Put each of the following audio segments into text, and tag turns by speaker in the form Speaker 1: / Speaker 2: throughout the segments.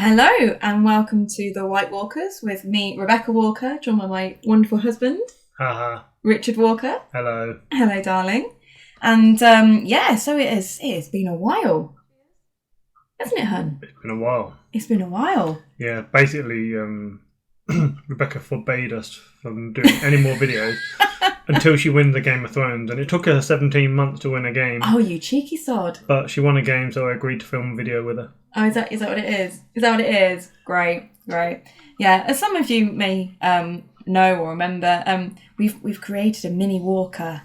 Speaker 1: Hello and welcome to the White Walkers with me, Rebecca Walker, joined by my wonderful husband, Richard Walker.
Speaker 2: Hello.
Speaker 1: Hello, darling. And so it has been a while, hasn't it, hun?
Speaker 2: It's been a while.
Speaker 1: It's been a while.
Speaker 2: Yeah, basically, Rebecca forbade us from doing any more videos until she wins the Game of Thrones, and it took her 17 months to win a game.
Speaker 1: Oh, you cheeky sod.
Speaker 2: But she won a game, so I agreed to film a video with her.
Speaker 1: Oh, is that what it is? Is that what it is? Great. Yeah, as some of you may know or remember, we've created a mini walker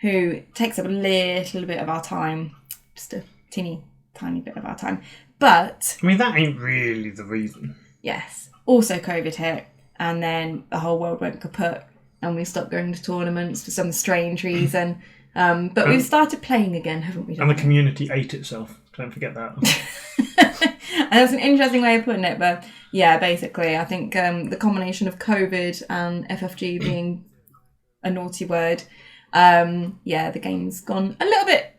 Speaker 1: who takes up a little bit of our time, just a teeny tiny bit of our time. But
Speaker 2: I mean, that ain't really the reason.
Speaker 1: Yes. Also, COVID hit, and then the whole world went kaput, and we stopped going to tournaments for some strange reason. But we've started playing again, haven't we?
Speaker 2: And the community ate itself. Don't forget that.
Speaker 1: And that's an interesting way of putting it, but yeah, basically, I think the combination of COVID and FFG being a naughty word, the game's gone a little bit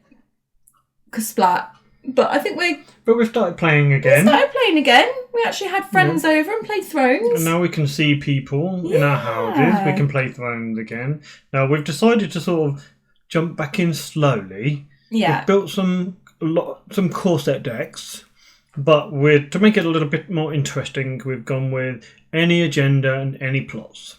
Speaker 1: splat. But I think
Speaker 2: we've started playing again.
Speaker 1: We actually had friends over and played Thrones.
Speaker 2: And now we can see people in our houses. We can play Thrones again. Now we've decided to sort of jump back in slowly.
Speaker 1: Yeah.
Speaker 2: We've built some core set decks, but to make it a little bit more interesting, we've gone with any agenda and any plots.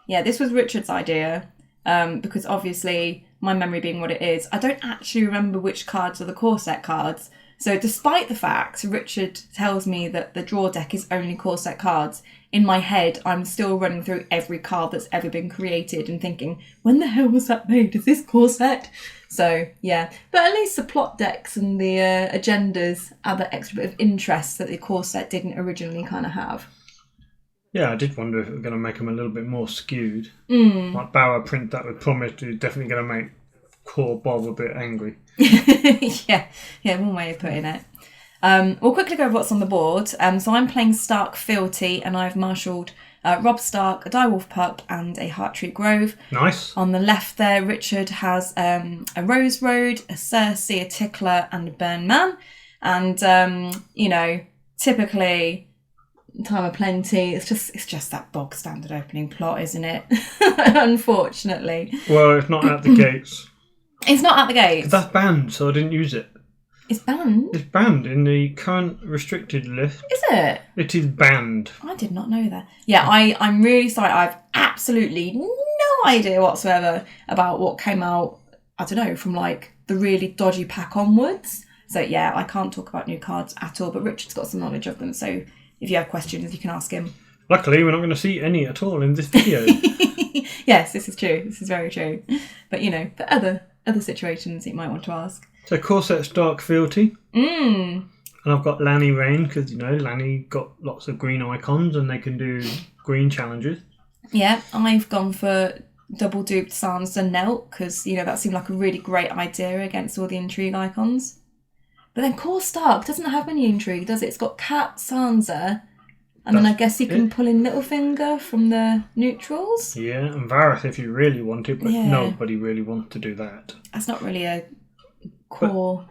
Speaker 1: Yeah, this was Richard's idea, because obviously, my memory being what it is, I don't actually remember which cards are the core set cards. So despite the fact Richard tells me that the draw deck is only core set cards, in my head I'm still running through every card that's ever been created and thinking, when the hell was that made? Is this core set? So yeah, but at least the plot decks and the agendas add that extra bit of interest that the core set didn't originally kind of have.
Speaker 2: Yeah, I did wonder if it was going to make them a little bit more skewed. Like Bauer print that was promised is definitely going to make core Bob a bit angry.
Speaker 1: yeah, one way of putting it. We'll quickly go over what's on the board. So I'm playing Stark Fealty, and I've marshalled Robb Stark, a Direwolf Pup, and a Hearttree Grove.
Speaker 2: Nice.
Speaker 1: On the left there, Richard has a Rose Road, a Cersei, a Tickler, and a Burn Man. And, typically, time of plenty, it's just that bog standard opening plot, isn't it? Unfortunately.
Speaker 2: Well, it's not at the gates.
Speaker 1: It's not at the gates.
Speaker 2: That's banned, so I didn't use it.
Speaker 1: It's banned?
Speaker 2: It's banned in the current restricted list.
Speaker 1: Is it?
Speaker 2: It is banned.
Speaker 1: I did not know that. Yeah, I'm really sorry. I've absolutely no idea whatsoever about what came out, I don't know, from like the really dodgy pack onwards. So yeah, I can't talk about new cards at all, but Richard's got some knowledge of them, so if you have questions, you can ask him.
Speaker 2: Luckily, we're not going to see any at all in this video.
Speaker 1: Yes, this is true. This is very true. But, for other situations you might want to ask.
Speaker 2: So, core set Stark Fealty.
Speaker 1: And
Speaker 2: I've got Lanni Rains, because, Lanni got lots of green icons and they can do green challenges.
Speaker 1: Yeah, I've gone for double duped Sansa Nelt, because, that seemed like a really great idea against all the intrigue icons. But then core Stark doesn't have any intrigue, does it? It's got Cat, Sansa, and then I guess you can pull in Littlefinger from the neutrals.
Speaker 2: Yeah, and Varys if you really wanted, but nobody really wants to do that.
Speaker 1: That's not really a core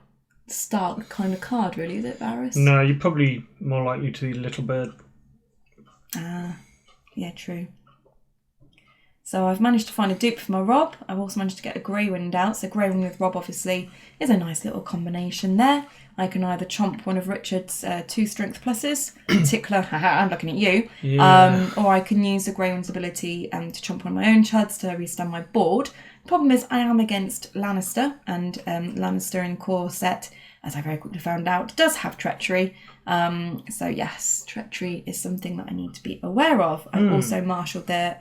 Speaker 1: Stark kind of card, really, is it, Varys?
Speaker 2: No, you're probably more likely to see Little Bird.
Speaker 1: Yeah, true. So I've managed to find a dupe for my Robb. I've also managed to get a Grey Wind out. So Grey Wind with Robb obviously is a nice little combination there. I can either chomp one of Richard's 2 strength pluses, Tickler, haha, I'm looking at you, or I can use the Grey Wind's ability to chomp one of my own chuds to restand my board. The problem is I am against Lannister, and Lannister in core set, as I very quickly found out, does have treachery. So yes, treachery is something that I need to be aware of. I've also marshalled there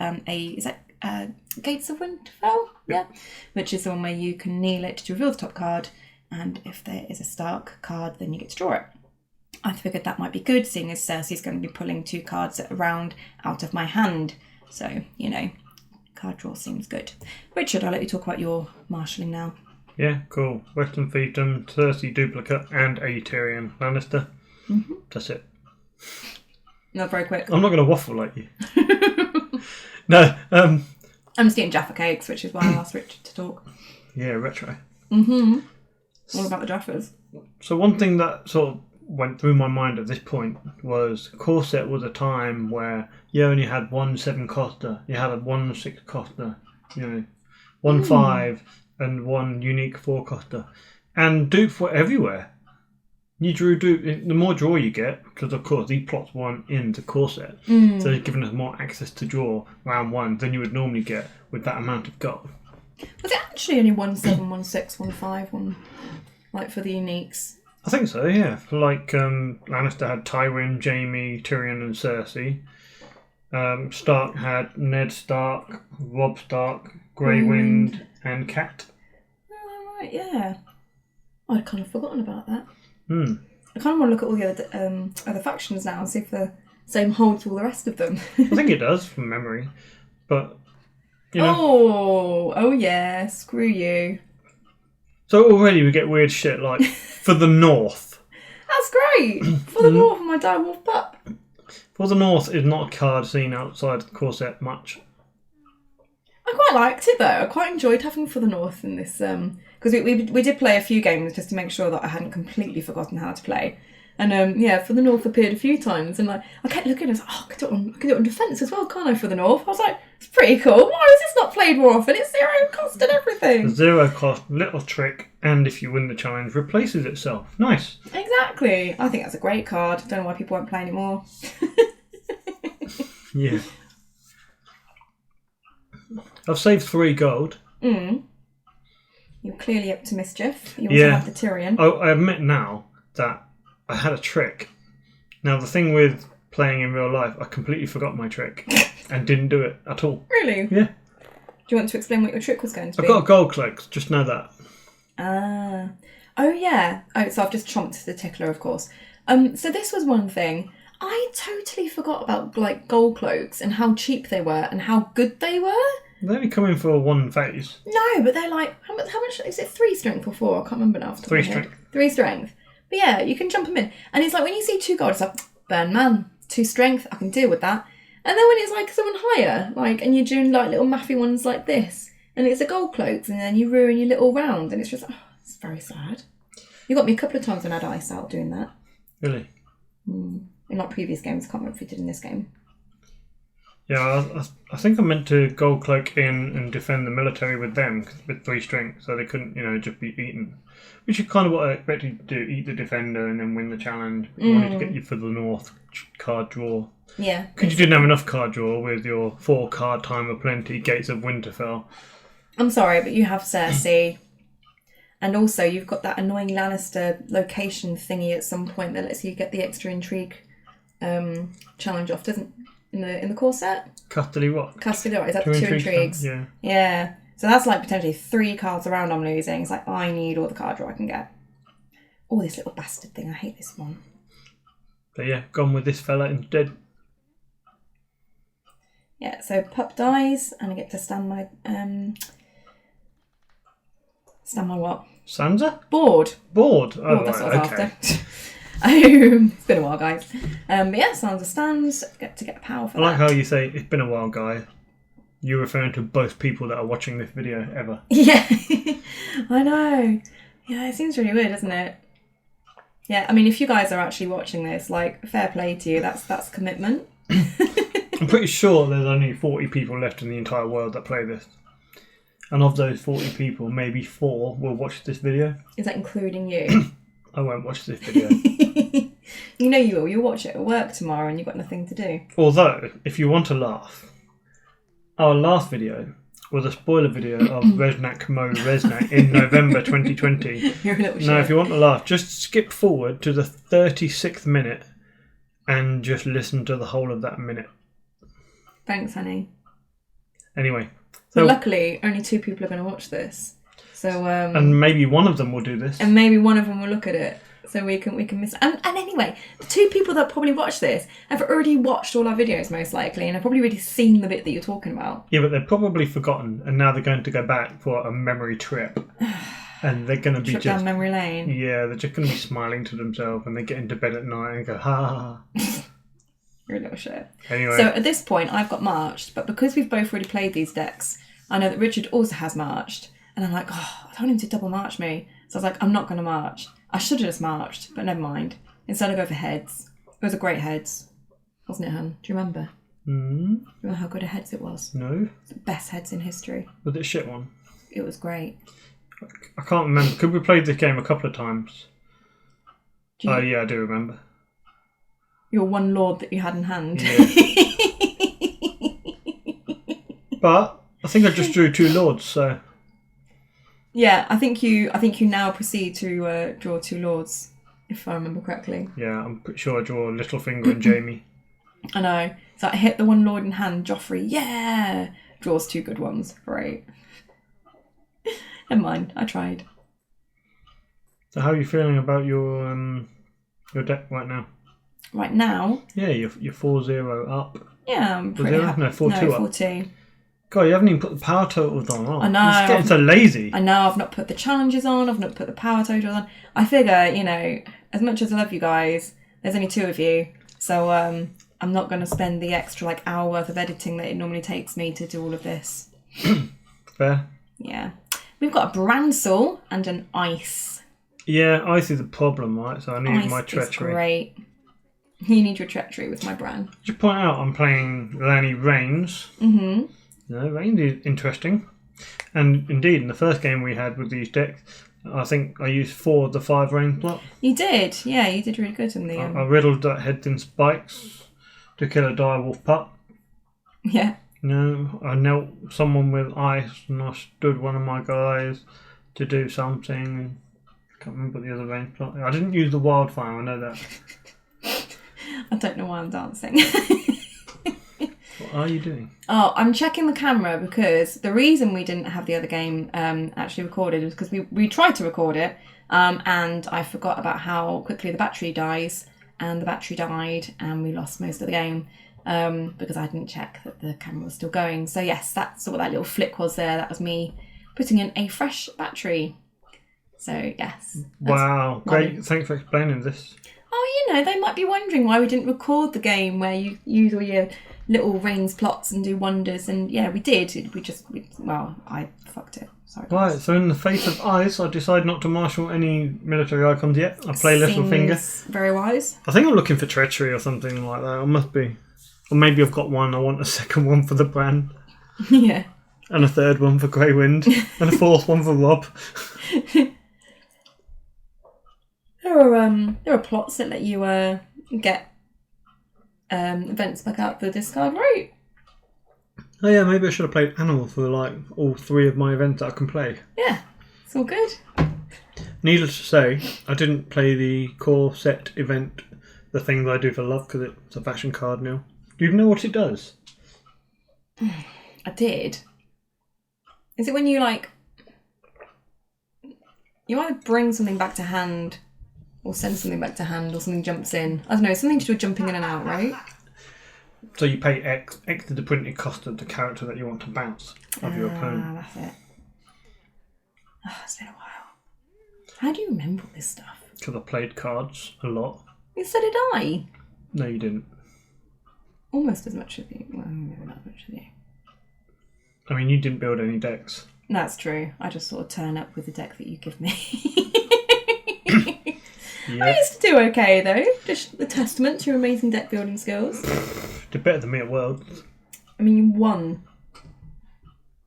Speaker 1: Gates of Winterfell? Yeah. Which is the one where you can kneel it to reveal the top card, and if there is a Stark card, then you get to draw it. I figured that might be good, seeing as Cersei's going to be pulling 2 cards at a round out of my hand. So, card draw seems good. Richard, I'll let you talk about your marshalling now.
Speaker 2: Yeah, cool. Western Fiefdom, Cersei Duplicate, and a Tyrion Lannister. Mm-hmm. That's it.
Speaker 1: Not very quick.
Speaker 2: I'm not going to waffle like you. No.
Speaker 1: I'm just eating Jaffa cakes, which is why I asked Richard to talk.
Speaker 2: Yeah, retro.
Speaker 1: Mm-hmm. All about the Jaffas.
Speaker 2: So one thing that sort of went through my mind at this point was Corset was a time where you only had one 7 coster, you had a 1 6 coster, you know, 1 5 and 1 unique 4 coster, and dupes were everywhere. You drew dupe. The more draw you get, because of course these plots weren't in the Corset, so they're giving us more access to draw round 1 than you would normally get with that amount of gold.
Speaker 1: Was it actually only 1 7, 1 6, 1 5, 1 like for the uniques?
Speaker 2: I think so, yeah. Like Lannister had Tywin, Jaime, Tyrion, and Cersei. Stark had Ned Stark, Robb Stark, Grey Wind, and Cat.
Speaker 1: Oh, right, yeah. I'd kind of forgotten about that.
Speaker 2: I
Speaker 1: kind of want to look at all the other factions now and see if the same holds for all the rest of them.
Speaker 2: I think it does from memory, but you know.
Speaker 1: Oh yeah, screw you.
Speaker 2: So already we get weird shit like for the North.
Speaker 1: That's great for the North and my direwolf pup.
Speaker 2: For the North is not a card seen outside the Corset much.
Speaker 1: I quite liked it though. I quite enjoyed having For the North in this because we did play a few games just to make sure that I hadn't completely forgotten how to play. And For the North appeared a few times, and like I kept looking and I was like, oh, I could do it on defence as well, can't I? For the North, I was like, it's pretty cool. Why is this not played more often? It's 0 cost and everything.
Speaker 2: 0 cost, little trick, and if you win the challenge, replaces itself. Nice.
Speaker 1: Exactly. I think that's a great card. Don't know why people won't play anymore.
Speaker 2: Yeah. I've saved 3 gold.
Speaker 1: You're clearly up to mischief. You also have the Tyrion.
Speaker 2: I admit now that I had a trick. Now, the thing with playing in real life, I completely forgot my trick and didn't do it at all.
Speaker 1: Really?
Speaker 2: Yeah.
Speaker 1: Do you want to explain what your trick was going to be?
Speaker 2: I've got a gold cloak, just know that.
Speaker 1: Ah. Oh, yeah. Oh, so I've just chomped the tickler, of course. So this was one thing. I totally forgot about like gold cloaks and how cheap they were and how good they were.
Speaker 2: They only come in for 1 phase.
Speaker 1: No, but they're like, how much is it? 3 strength or 4? I can't remember now.
Speaker 2: 3 strength.
Speaker 1: 3 strength. But yeah, you can jump them in. And it's like when you see 2 gold, it's like, burn man, 2 strength, I can deal with that. And then when it's like someone higher, like, and you're doing like little maffy ones like this, and it's a gold cloaks, and then you ruin your little round, and it's just, it's very sad. You got me a couple of times when I had ice out doing that.
Speaker 2: Really?
Speaker 1: In like previous games, I can't remember if we did in this game.
Speaker 2: Yeah, I think I meant to gold cloak in and defend the military with them with 3 strength, so they couldn't, just be eaten. Which is kind of what I expected you to do: eat the defender and then win the challenge. But you wanted to get you For the North card draw.
Speaker 1: Yeah.
Speaker 2: Because you didn't have enough card draw with your 4 card Time of Plenty, Gates of Winterfell.
Speaker 1: I'm sorry, but you have Cersei. And also, you've got that annoying Lannister location thingy at some point that lets you get the extra intrigue challenge off, doesn't in the core set?
Speaker 2: Custody what?
Speaker 1: Custody, right? Is that
Speaker 2: 2
Speaker 1: 2
Speaker 2: intrigues?
Speaker 1: intrigues?
Speaker 2: Yeah.
Speaker 1: Yeah. So that's like potentially 3 cards around I'm losing. It's like, I need all the card draw I can get. Oh, this little bastard thing. I hate this one.
Speaker 2: But yeah, gone with this fella instead.
Speaker 1: Yeah, so pup dies, and I get to stand my what?
Speaker 2: Sansa?
Speaker 1: Board.
Speaker 2: Board. Oh,
Speaker 1: Board, that's
Speaker 2: right,
Speaker 1: what I was
Speaker 2: okay.
Speaker 1: after. It's been a while, guys. But yeah, Sansa stands. Get to get power for
Speaker 2: I like
Speaker 1: that.
Speaker 2: how you say it's been a while, guy. You're referring to both people that are watching this video ever.
Speaker 1: Yeah, I know. Yeah, it seems really weird, doesn't it? Yeah, I mean, if you guys are actually watching this, like, fair play to you. That's commitment.
Speaker 2: I'm pretty sure there's only 40 people left in the entire world that play this. And of those 40 people, maybe 4 will watch this video.
Speaker 1: Is that including you?
Speaker 2: I won't watch this video.
Speaker 1: You know you will. You'll watch it at work tomorrow and you've got nothing to do.
Speaker 2: Although, if you want to laugh, our last video was a spoiler video of Resnack Mo Resnack in November 2020.
Speaker 1: You're a little shit.
Speaker 2: Now, if you want to laugh, just skip forward to the 36th minute and just listen to the whole of that minute.
Speaker 1: Thanks, honey.
Speaker 2: Anyway.
Speaker 1: But luckily, only 2 people are going to watch this. So
Speaker 2: and maybe one of them will do this.
Speaker 1: And maybe one of them will look at it. So we can miss. And anyway, the 2 people that probably watch this have already watched all our videos most likely, and have probably already seen the bit that you're talking about.
Speaker 2: Yeah, but they've probably forgotten, and now they're going to go back for a memory trip, and they're going to be
Speaker 1: Trip down memory lane.
Speaker 2: Yeah, they're just going to be smiling to themselves, and they get into bed at night and go ha.
Speaker 1: You're a little shit.
Speaker 2: Anyway,
Speaker 1: so at this point, I've got marched, but because we've both already played these decks, I know that Richard also has marched, and I'm like, I don't want him to double march me. So I was like, I'm not going to march. I should have just marched, but never mind. Instead I go for heads. It was a great heads. Wasn't it, hun? Do you remember? Remember how good a heads it was?
Speaker 2: No.
Speaker 1: It's the best heads in history.
Speaker 2: Was it a shit one?
Speaker 1: It was great.
Speaker 2: I can't remember. Could we played this game a couple of times?
Speaker 1: Oh,
Speaker 2: yeah, I do remember.
Speaker 1: Your one lord that you had in hand.
Speaker 2: Yeah. But I think I just drew 2 lords, so...
Speaker 1: Yeah, I think you now proceed to draw 2 lords, if I remember correctly.
Speaker 2: Yeah, I'm pretty sure I draw Littlefinger and Jamie.
Speaker 1: I know. So I hit the one lord in hand, Joffrey, yeah! Draws 2 good ones. Great. Never mind, I tried.
Speaker 2: So how are you feeling about your deck right now?
Speaker 1: Right now?
Speaker 2: Yeah, you're 4-0 up.
Speaker 1: Yeah, I'm pretty happy.
Speaker 2: No, 4-2 up.
Speaker 1: 4-2.
Speaker 2: God, you haven't even put the power totals on. Oh,
Speaker 1: I know.
Speaker 2: It's getting so lazy.
Speaker 1: I know, I've not put the challenges on, I've not put the power totals on. I figure, you know, as much as I love you guys, there's only 2 of you. So I'm not going to spend the extra hour worth of editing that it normally takes me to do all of this.
Speaker 2: Fair.
Speaker 1: Yeah. We've got a Bransel and an Ice.
Speaker 2: Yeah, ice is a problem, right? So I need
Speaker 1: Ice
Speaker 2: my treachery.
Speaker 1: Is great. You need your treachery with my Bran.
Speaker 2: Just point out, I'm playing Lanni Rains.
Speaker 1: Mm-hmm.
Speaker 2: No, Rains is interesting. And indeed, in the first game we had with these decks, I think I used 4 of the 5 Rain plot.
Speaker 1: You did. Yeah, you did really good in the...
Speaker 2: I riddled that heads in spikes to kill a direwolf pup.
Speaker 1: Yeah.
Speaker 2: No, I knelt someone with ice and I stood one of my guys to do something. I can't remember the other Rain plot. I didn't use the wildfire, I know that.
Speaker 1: I don't know why I'm dancing.
Speaker 2: What are you doing?
Speaker 1: Oh, I'm checking the camera because the reason we didn't have the other game actually recorded was because we tried to record it and I forgot about how quickly the battery dies, and the battery died and we lost most of the game because I didn't check that the camera was still going. So yes, that's what that little flick was there. That was me putting in a fresh battery. So yes.
Speaker 2: Wow, great. Thanks for explaining this.
Speaker 1: Oh, you know, they might be wondering why we didn't record the game where you use all your little Rains plots and do wonders. And yeah, we did. I fucked it. Sorry.
Speaker 2: Right, so in the face of ice, I decide not to marshal any military icons yet. I play Littlefinger.
Speaker 1: Very wise.
Speaker 2: I think I'm looking for treachery or something like that. I must be. Or maybe I've got one. I want a second one for the Bran.
Speaker 1: Yeah.
Speaker 2: And a third one for Grey Wind. And a fourth one for Rob.
Speaker 1: There are plots that let you get events back out the discard route.
Speaker 2: Oh yeah, maybe I should have played Animal for all 3 of my events that I can play.
Speaker 1: Yeah, it's all good.
Speaker 2: Needless to say, I didn't play the core set event, the thing that I do for love, because it's a fashion card now. Do you know what it does?
Speaker 1: I did. Is it when you you either bring something back to hand or send something back to hand or something jumps in? I don't know, something to do with jumping in and out, right?
Speaker 2: So you pay X to the printing cost of the character that you want to bounce of your opponent.
Speaker 1: That's it. Oh, it's been a while. How do you remember all this stuff?
Speaker 2: Because I played cards a lot.
Speaker 1: So did I.
Speaker 2: No, you didn't.
Speaker 1: Almost as much as you. Well, maybe not as much as you.
Speaker 2: I mean, you didn't build any decks.
Speaker 1: That's true. I just sort of turn up with the deck that you give me.
Speaker 2: Yeah.
Speaker 1: I used to do okay though. Just a testament to your amazing deck building skills.
Speaker 2: You're better than me at Worlds.
Speaker 1: I mean, you won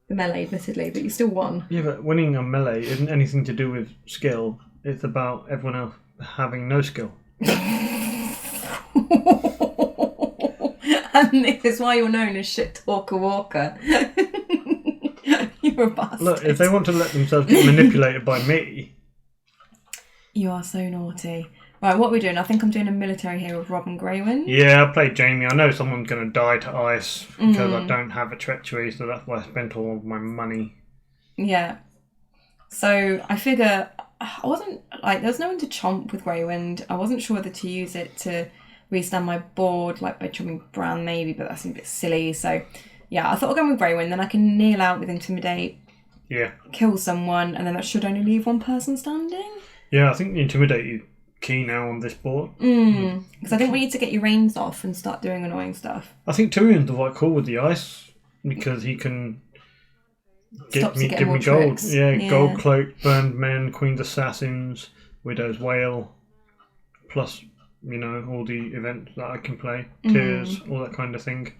Speaker 1: the melee, admittedly, but you still won.
Speaker 2: Yeah, but winning a melee isn't anything to do with skill. It's about everyone else having no skill.
Speaker 1: And this is why you're known as Shit Talker Walker. You're a bastard.
Speaker 2: Look, if they want to let themselves get manipulated by me...
Speaker 1: You are so naughty. Right, what are we doing? I think I'm doing a military here with Rob and Greywind.
Speaker 2: Yeah, I played Jamie. I know someone's going to die to ice because I don't have a treachery, so that's why I spent all of my money.
Speaker 1: Yeah. So I figure I wasn't there was no one to chomp with Greywind. I wasn't sure whether to use it to restand my board, by chomping Bran maybe, but that seemed a bit silly. So yeah, I thought I'll go with Greywind, then I can kneel out with Intimidate.
Speaker 2: Yeah.
Speaker 1: Kill someone, and then that should only leave one person standing.
Speaker 2: Yeah, I think the Intimidate is key now on this board.
Speaker 1: Because I think we need to get your reins off and start doing annoying stuff.
Speaker 2: I think Tyrion's quite cool with the ice because he can give me gold.
Speaker 1: Tricks.
Speaker 2: Yeah, Gold Cloak, Burned Men, Queen's Assassins, Widow's Wail, plus you know, all the events that I can play, tiers, all that kind of thing.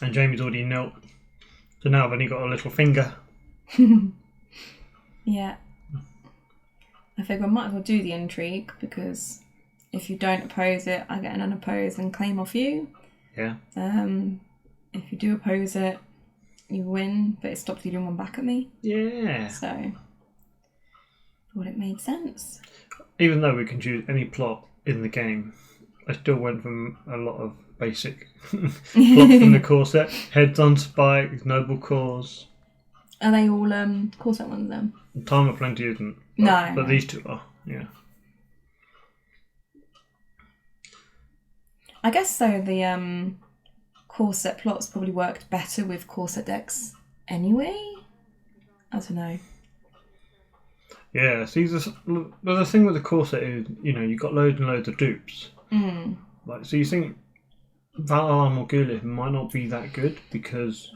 Speaker 2: And Jamie's already knelt, so now I've only got a little finger.
Speaker 1: Yeah. I figure I might as well do the intrigue, because if you don't oppose it, I get an unopposed and claim off you.
Speaker 2: Yeah.
Speaker 1: If you do oppose it, you win, but it stops you doing one back at me.
Speaker 2: Yeah.
Speaker 1: So, I thought it made sense.
Speaker 2: Even though we can choose any plot in the game, I still went from a lot of basic plots from the core set. Heads on spikes, noble cause.
Speaker 1: Are they all core set ones then?
Speaker 2: Time of Plenty isn't. But these two are, yeah.
Speaker 1: I guess so. The core set plots probably worked better with core set decks anyway. I don't know.
Speaker 2: Yeah, see, the thing with the core set is, you know, you've got loads and loads of dupes. Like, so you think Valar Morghulis might not be that good because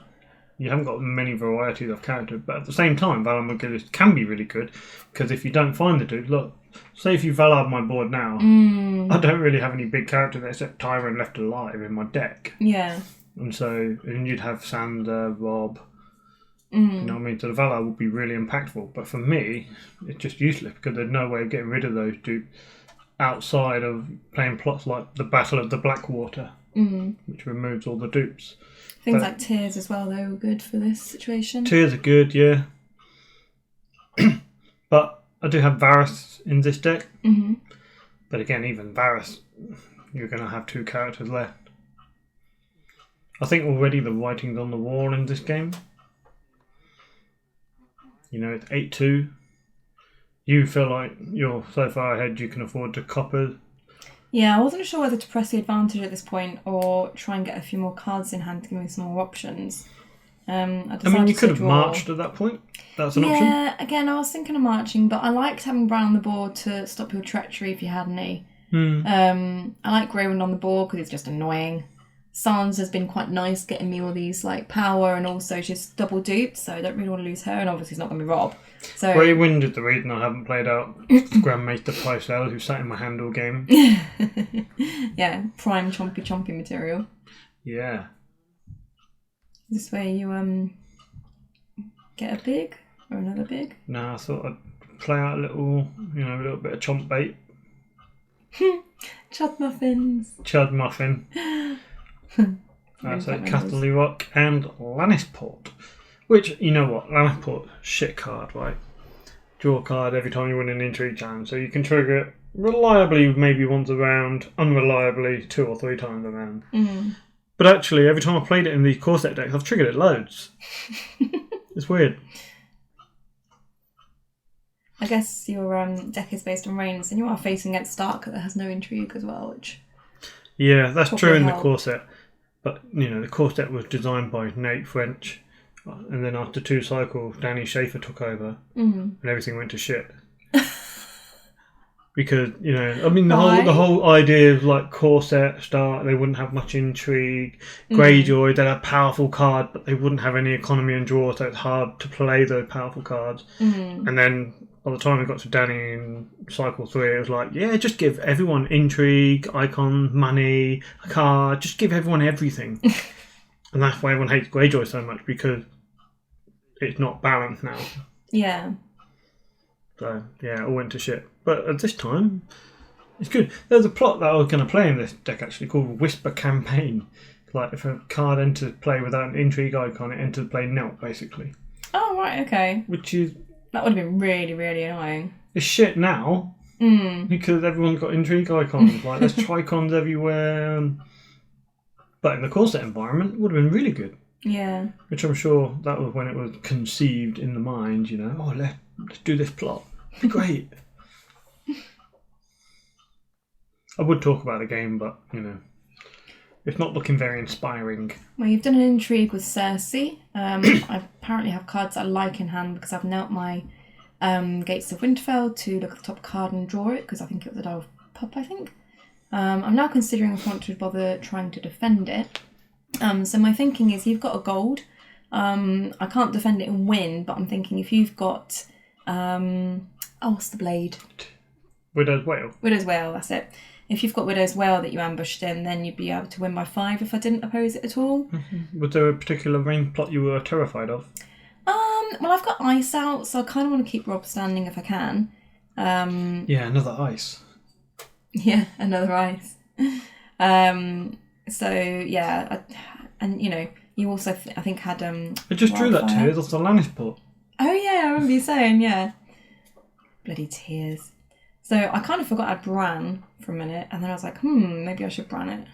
Speaker 2: you haven't got many varieties of characters, but at the same time, Valar Morghulis can be really good because if you don't find the dude, look, say if you Valar my board now, I don't really have any big characters except Tywin left alive in my deck.
Speaker 1: Yeah.
Speaker 2: And you'd have Sander, Rob. You know what I mean? So the Valar would be really impactful, but for me, it's just useless because there's no way of getting rid of those dupes outside of playing plots like the Battle of the Blackwater, which removes all the dupes.
Speaker 1: Things like tiers as well, they were good for this situation.
Speaker 2: Tiers are good, yeah. But I do have Varys in this deck. But again, even Varys, you're going to have 2 characters left. I think already the writing's on the wall in this game. You know, it's 8-2. You feel like you're so far ahead you can afford to copper.
Speaker 1: Yeah, I wasn't sure whether to press the advantage at this point or try and get a few more cards in hand to give me some more options. I
Speaker 2: mean, you could have marched at that point. That's an option.
Speaker 1: Yeah, again, I was thinking of marching, but I liked having brown on the board to stop your treachery if you had any. I like Greywind on the board because it's just annoying. Sans has been quite nice getting me all these like power, and also she's double duped, so I don't really want to lose her, and obviously it's not going to be Rob. So
Speaker 2: Greywind is the reason I haven't played out Grandmaster Pycelle, who sat in my hand all game.
Speaker 1: Yeah, prime chompy material.
Speaker 2: Yeah.
Speaker 1: This way you get a big or another big.
Speaker 2: No, I thought I'd play out a little bit of chomp bait.
Speaker 1: Chud muffins.
Speaker 2: Chud muffin. So Castle Rock and Lannisport. Which, you know what, Lannisport, shit card, right? Draw a card every time you win an intrigue challenge, so you can trigger it reliably maybe once a round, unreliably 2 or 3 times a round. But actually, every time I played it in the core set decks, I've triggered it loads. It's weird.
Speaker 1: I guess your deck is based on Rains, and you are facing against Stark that has no intrigue as well, which...
Speaker 2: Yeah, that's true in the core set. But, you know, the core set was designed by Nate French, and then after 2 cycles, Danny Schaefer took over, and everything went to shit. Because, you know, I mean, the whole idea of like core set start, they wouldn't have much intrigue. Greyjoy, they'd have powerful cards, but they wouldn't have any economy and draw, so it's hard to play those powerful cards. And then by the time we got to Danny in cycle 3, it was like, yeah, just give everyone intrigue, icon, money, a card, just give everyone everything. And that's why everyone hates Greyjoy so much, because it's not balanced now.
Speaker 1: Yeah.
Speaker 2: So, yeah, it all went to shit. But at this time, it's good. There's a plot that I was going to play in this deck, actually, called Whisper Campaign. Like, if a card enters play without an intrigue icon, it enters play knelt, basically.
Speaker 1: Oh, right, okay.
Speaker 2: Which is...
Speaker 1: That would have been really, really annoying.
Speaker 2: It's shit now, because everyone's got intrigue icons. Like, there's tricons everywhere. But in the core set environment, it would have been really good.
Speaker 1: Yeah.
Speaker 2: Which I'm sure that was when it was conceived in the mind, you know. Oh, let's do this plot. It'd be great. I would talk about the game, but, you know, it's not looking very inspiring.
Speaker 1: Well, you've done an intrigue with Cersei. I apparently have cards I like in hand because I've knelt my Gates of Winterfell to look at the top card and draw it, because I think it was a Dial of Pop, I think. I'm now considering if I want to bother trying to defend it. So my thinking is, you've got a gold. I can't defend it and win, but I'm thinking if you've got... what's the blade?
Speaker 2: Widow's Wail.
Speaker 1: Widow's Wail, that's it. If you've got Widow's Wail that you ambushed in, then you'd be able to win by 5 if I didn't oppose it at all.
Speaker 2: Was there a particular range plot you were terrified of?
Speaker 1: Well, I've got ice out, so I kind of want to keep Rob standing if I can.
Speaker 2: Yeah, another ice.
Speaker 1: Yeah, another ice. So yeah, and you know, you also I think had
Speaker 2: I just drew that tears off the Lannisport.
Speaker 1: Oh yeah, I remember you saying, yeah. Bloody tears. So I kind of forgot I'd Bran for a minute, and then I was like, maybe I should Bran it.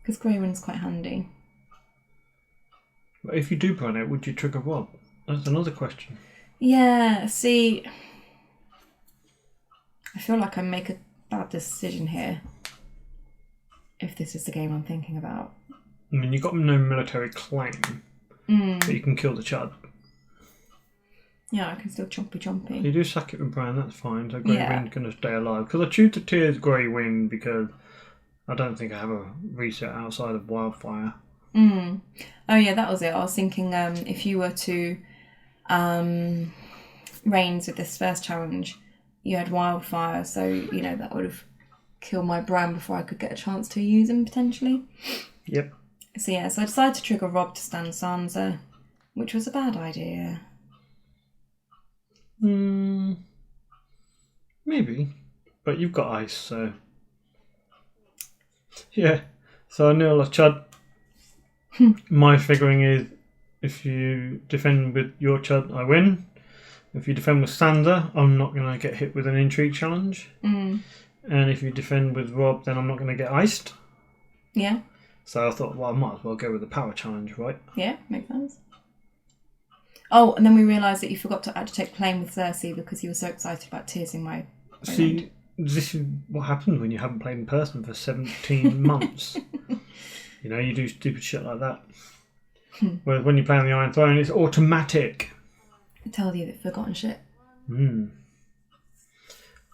Speaker 1: Because Grey Wind's quite handy.
Speaker 2: But if you do Bran it, would you trigger Rob? That's another question.
Speaker 1: Yeah, see, I feel like I make a bad decision here. If this is the game I'm thinking about.
Speaker 2: I mean, you've got no military claim, but you can kill the Chud.
Speaker 1: Yeah, I can still chompy.
Speaker 2: You do sack it with Bran, that's fine. So Grey Wind's going to stay alive. Because I choose to Tears Grey Wind because I don't think I have a reset outside of Wildfire.
Speaker 1: Oh yeah, that was it. I was thinking if you were to Rains with this first challenge, you had Wildfire, so you know that would have killed my Bran before I could get a chance to use him potentially.
Speaker 2: Yep.
Speaker 1: So yeah, so I decided to trigger Rob to stand Sansa, which was a bad idea.
Speaker 2: Maybe, but you've got ice, so yeah. So I nil a Chud. My figuring is if you defend with your Chud, I win. If you defend with Sansa, I'm not going to get hit with an intrigue challenge. And if you defend with Rob, then I'm not going to get iced.
Speaker 1: Yeah.
Speaker 2: So I thought, well, I might as well go with the power challenge, right?
Speaker 1: Yeah, makes sense. Oh, and then we realised that you forgot to actually take playing with Cersei because you were so excited about tearsing my
Speaker 2: See, this is what happens when you haven't played in person for 17 months. You know, you do stupid shit like that. Whereas when you play on the Iron Throne, it's automatic.
Speaker 1: I tell you that forgotten shit.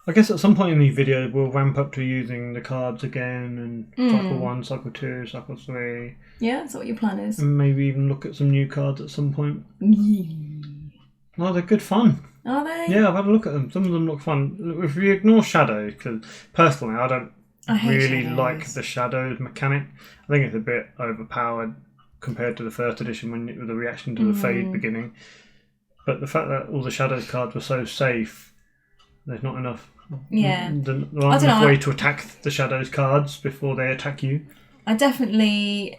Speaker 2: I guess at some point in the video we'll ramp up to using the cards again and cycle 1, cycle 2, cycle 3.
Speaker 1: Yeah, that's what your plan is.
Speaker 2: And maybe even look at some new cards at some point. Oh, they're good fun.
Speaker 1: Are they?
Speaker 2: Yeah, I've had a look at them. Some of them look fun. If you ignore Shadow, because personally I don't really like the Shadows mechanic. I think it's a bit overpowered compared to the first edition when it was a reaction to the Fade beginning. But the fact that all the Shadows cards were so safe, there's not enough.
Speaker 1: Yeah.
Speaker 2: There aren't enough way to attack the Shadows cards before they attack you.
Speaker 1: I definitely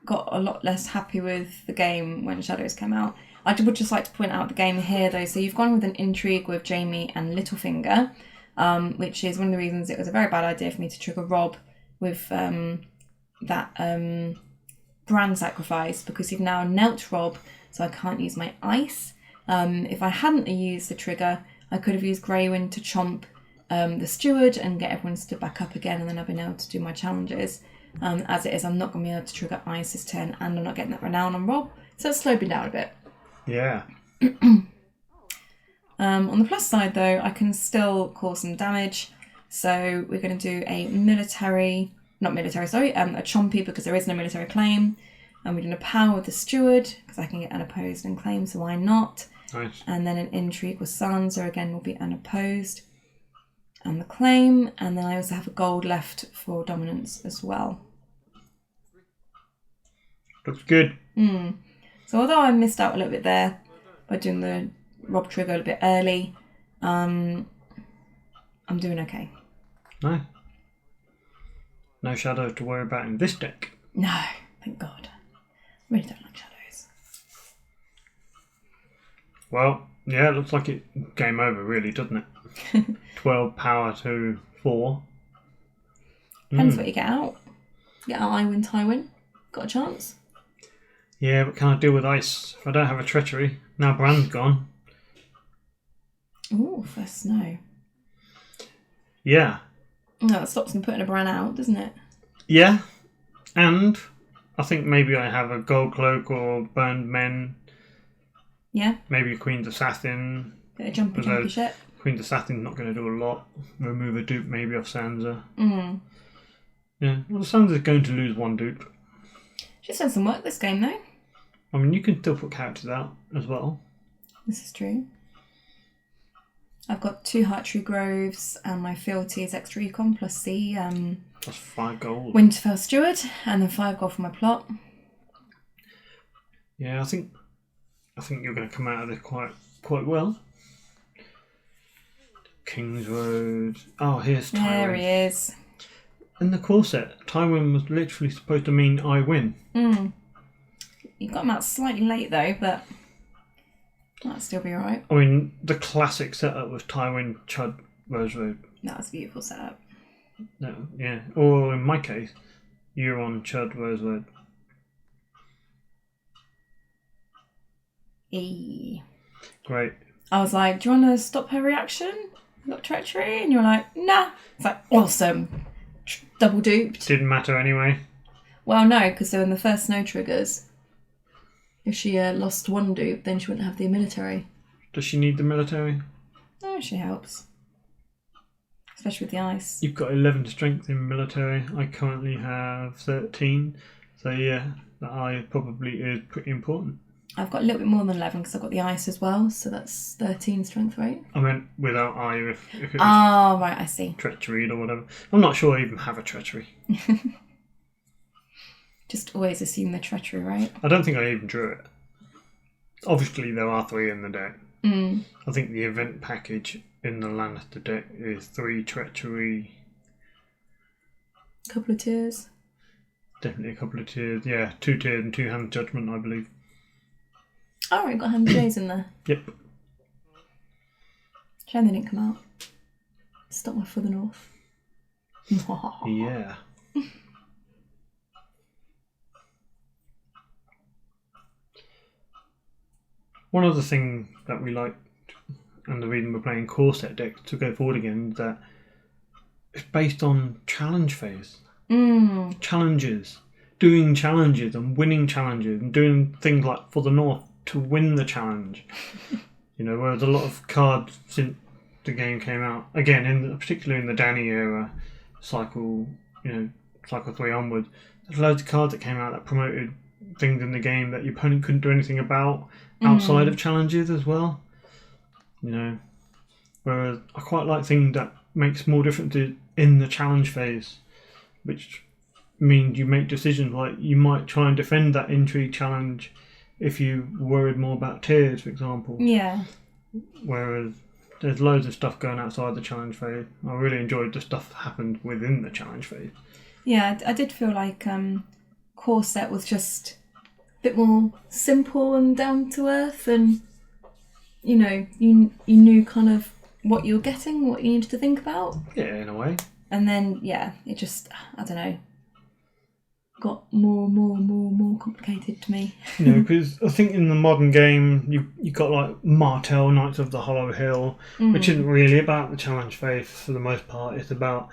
Speaker 1: got a lot less happy with the game when Shadows came out. I would just like to point out the game here though. So you've gone with an intrigue with Jaime and Littlefinger, which is one of the reasons it was a very bad idea for me to trigger Rob with that Bran sacrifice, because you've now knelt Rob, so I can't use my ice. If I hadn't used the trigger, I could have used Grey Wind to chomp the steward and get everyone stood back up again, and then I've been able to do my challenges. As it is, I'm not going to be able to trigger ice this turn, and I'm not getting that renown on Rob, so it's slowed me down a bit.
Speaker 2: Yeah.
Speaker 1: On the plus side though, I can still cause some damage, so we're going to do a chompy because there is no military claim, and we're going to power with the steward because I can get unopposed and claim, so why not?
Speaker 2: Nice.
Speaker 1: And then an intrigue with Sansa again will be unopposed and the claim, and then I also have a gold left for dominance as well.
Speaker 2: Looks good.
Speaker 1: So although I missed out a little bit there by doing the Rob trigger a little bit early, I'm doing okay.
Speaker 2: No. No Shadow to worry about in this deck.
Speaker 1: No, thank God. I really don't like Shadows.
Speaker 2: Well, yeah, it looks like it game over really, doesn't it? 12 power to 4.
Speaker 1: Depends what you get out. Get out I win, Tywin. Got a chance.
Speaker 2: Yeah, but can I deal with ice if I don't have a treachery? Now Bran's gone.
Speaker 1: Ooh, first snow.
Speaker 2: Yeah.
Speaker 1: No, that stops me putting a Bran out, doesn't it?
Speaker 2: Yeah. And I think maybe I have a gold cloak or burned men.
Speaker 1: Yeah.
Speaker 2: Maybe a Queen's Assassin.
Speaker 1: Bit of jumpy shit.
Speaker 2: Queen's Assassin's not going to do a lot. Remove a dupe maybe off Sansa. Yeah. Well, Sansa's going to lose one dupe.
Speaker 1: She's done some work this game though.
Speaker 2: I mean, you can still put characters out as well.
Speaker 1: This is true. I've got 2 Heartree Groves, and my Fealty is extra econ plus the
Speaker 2: That's 5 gold.
Speaker 1: Winterfell Steward, and then 5 gold for my plot.
Speaker 2: Yeah, I think you're going to come out of this quite well. King's Road. Oh, here's Tywin.
Speaker 1: There he is.
Speaker 2: In the core set, Tywin was literally supposed to mean I win.
Speaker 1: You got him out slightly late though, but that'll still be alright.
Speaker 2: I mean, the classic setup was Tywin, Chud, Rose Road.
Speaker 1: That was a beautiful setup.
Speaker 2: No, yeah. Or in my case, Euron, Chud, Rose Road. Great.
Speaker 1: I was like, do you want to stop her reaction? Got treachery? And you're like, nah. It's like, awesome. Double duped.
Speaker 2: Didn't matter anyway.
Speaker 1: Well, no, because so in the first snow triggers, if she lost 1 dupe, then she wouldn't have the military.
Speaker 2: Does she need the military?
Speaker 1: No, she helps. Especially with the ice.
Speaker 2: You've got 11 strength in military. I currently have 13. So yeah, that eye probably is pretty important.
Speaker 1: I've got a little bit more than 11 because I've got the ice as well, so that's 13 strength, right?
Speaker 2: I meant without eye if it was
Speaker 1: oh, right, I see.
Speaker 2: treachery or whatever. I'm not sure I even have a treachery.
Speaker 1: Just always assume the treachery, right?
Speaker 2: I don't think I even drew it. Obviously, there are 3 in the deck. I think the event package in the Lannister deck is 3 treachery.
Speaker 1: Couple of tears.
Speaker 2: Definitely a couple of tears. Yeah, 2 tears and 2 hand judgment, I believe.
Speaker 1: Oh, right, got 100 days in there.
Speaker 2: Yep.
Speaker 1: Shame they didn't come out. Stop my for the north.
Speaker 2: Yeah. One other thing that we liked, and the reason we're playing core set decks to go forward again, is that it's based on challenge phase. Challenges. Doing challenges and winning challenges and doing things like for the north to win the challenge. Whereas a lot of cards since the game came out, again, particularly in the Dany era, cycle 3 onwards, there's loads of cards that came out that promoted things in the game that your opponent couldn't do anything about outside of challenges as well. Whereas I quite like things that make small differences in the challenge phase, which means you make decisions like you might try and defend that intrigue challenge if you worried more about tiers, for example.
Speaker 1: Yeah.
Speaker 2: Whereas there's loads of stuff going outside the challenge phase. I really enjoyed the stuff that happened within the challenge phase.
Speaker 1: Yeah, I did feel like core set was just a bit more simple and down to earth, and you knew kind of what you were getting, what you needed to think about.
Speaker 2: Yeah, in a way.
Speaker 1: And then it just, I don't know, got more complicated to me.
Speaker 2: Because I think in the modern game you got like Martell, Knights of the Hollow Hill, which isn't really about the challenge phase for the most part. It's about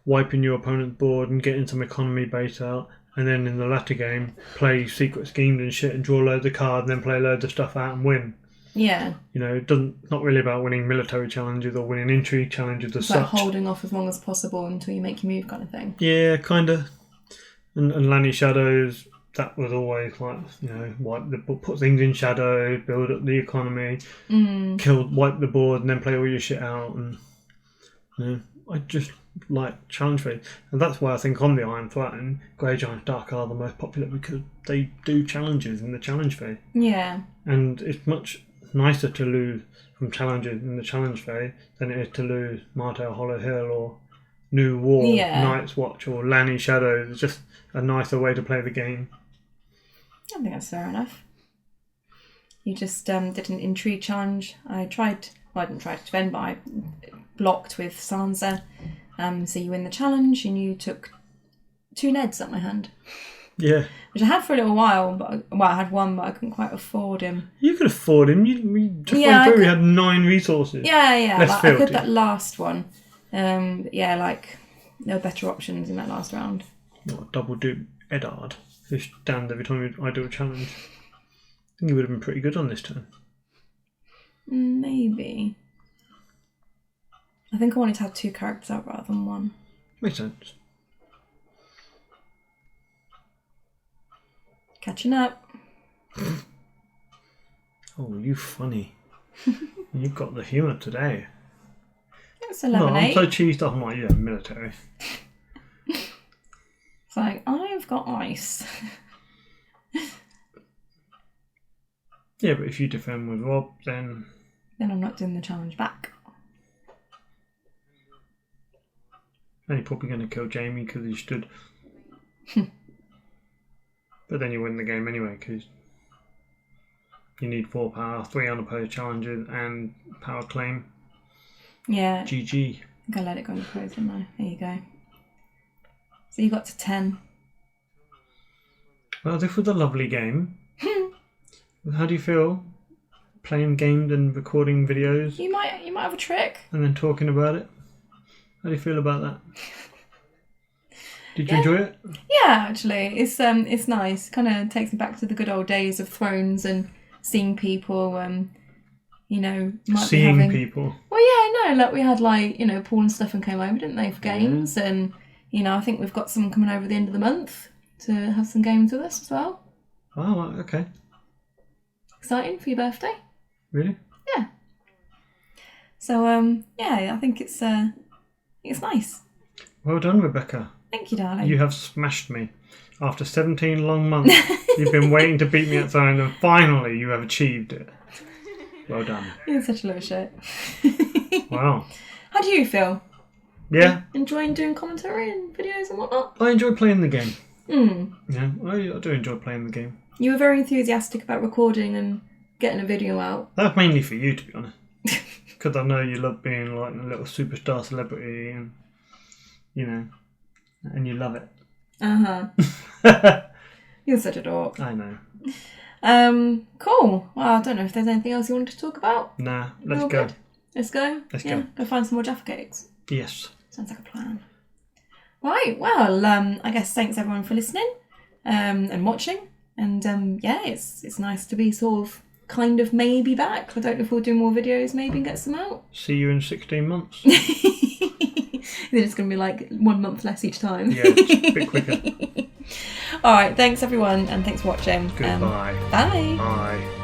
Speaker 2: wiping your opponent's board and getting some economy base out, and then in the latter game play secret schemes and shit and draw loads of cards and then play loads of stuff out and win.
Speaker 1: Yeah.
Speaker 2: Not really about winning military challenges or winning intrigue challenges as such.
Speaker 1: Like holding off as long as possible until you make your move kind of thing.
Speaker 2: Yeah, kind of. And Lanni Shadows, that was always like, put things in shadow, build up the economy, wipe the board, and then play all your shit out. And I just like challenge phase, and that's why I think on the Iron Throne, Greyjoy and Dark are the most popular, because they do challenges in the challenge phase.
Speaker 1: Yeah. And
Speaker 2: it's much nicer to lose from challenges in the challenge phase than it is to lose Martell Hollow Hill or New War, Night's Watch, or Lanni Shadows. It's just a nicer way to play the game.
Speaker 1: I think that's fair enough. You just did an intrigue challenge. I didn't try to defend, but I blocked with Sansa. So you win the challenge, and you took 2 Neds at my hand.
Speaker 2: Yeah.
Speaker 1: Which I had for a little while, but I had one, but I couldn't quite afford him.
Speaker 2: You could afford him. You just went through. You had 9 resources.
Speaker 1: Yeah.
Speaker 2: Less
Speaker 1: I could that last one. There were better options in that last round.
Speaker 2: What, double dupe Eddard, who stands every time I do a challenge. I think he would have been pretty good on this turn.
Speaker 1: Maybe. I think I wanted to have 2 characters out rather than 1.
Speaker 2: Makes sense.
Speaker 1: Catching up.
Speaker 2: Oh, you funny. You've got the humour today.
Speaker 1: It's a
Speaker 2: No, I'm
Speaker 1: lemonade.
Speaker 2: so cheesed off. I'm like, yeah, military.
Speaker 1: It's like, I've got ice.
Speaker 2: Yeah, but if you defend with Rob, then
Speaker 1: Then I'm not doing the challenge back.
Speaker 2: you're probably going to kill Jamie because he stood. But then you win the game anyway because you need 4 power, 3 unopposed challenges, and power claim.
Speaker 1: Yeah.
Speaker 2: GG.
Speaker 1: I think I let it go in the pose, didn't I? There you go. So you got to 10.
Speaker 2: Well, this was a lovely game. How do you feel playing games and recording videos
Speaker 1: You might have a trick.
Speaker 2: and then talking about it? How do you feel about that? Did you enjoy it?
Speaker 1: Yeah, actually, it's nice. Kind of takes me back to the good old days of Thrones and seeing people. You know, might
Speaker 2: Seeing
Speaker 1: be having...
Speaker 2: people.
Speaker 1: Well, yeah, no, like we had Paul and Stefan came over, didn't they, for games, and I think we've got someone coming over at the end of the month to have some games with us as well.
Speaker 2: Oh, okay.
Speaker 1: Exciting for your birthday.
Speaker 2: Really?
Speaker 1: Yeah. So yeah, I think it's nice.
Speaker 2: Well done, Rebecca.
Speaker 1: Thank you, darling.
Speaker 2: You have smashed me. After 17 long months, you've been waiting to beat me at something, and finally you have achieved it. Well done.
Speaker 1: You're such a little shit.
Speaker 2: Wow.
Speaker 1: How do you feel?
Speaker 2: Yeah,
Speaker 1: Enjoying doing commentary and videos and whatnot?
Speaker 2: I enjoy playing the game.
Speaker 1: Hmm.
Speaker 2: Yeah, I do enjoy playing the game.
Speaker 1: You were very enthusiastic about recording and getting a video out.
Speaker 2: That's mainly for you, to be honest. Because I know you love being like a little superstar celebrity and, and you love it.
Speaker 1: Uh-huh. You're such a dork.
Speaker 2: I know.
Speaker 1: Cool. Well, I don't know if there's anything else you wanted to talk about.
Speaker 2: Nah, let's
Speaker 1: All
Speaker 2: go.
Speaker 1: good? Let's go?
Speaker 2: Let's go.
Speaker 1: Go find some more Jaffa cakes.
Speaker 2: Yes.
Speaker 1: Sounds like a plan. Right, well, I guess thanks everyone for listening and watching. And yeah, it's nice to be sort of kind of maybe back. I don't know if we'll do more videos maybe and get some out.
Speaker 2: See you in 16 months.
Speaker 1: Then it's going to be like 1 month less each time.
Speaker 2: Yeah, it's a bit quicker.
Speaker 1: All right, thanks everyone and thanks for watching.
Speaker 2: Goodbye.
Speaker 1: Bye.
Speaker 2: Bye.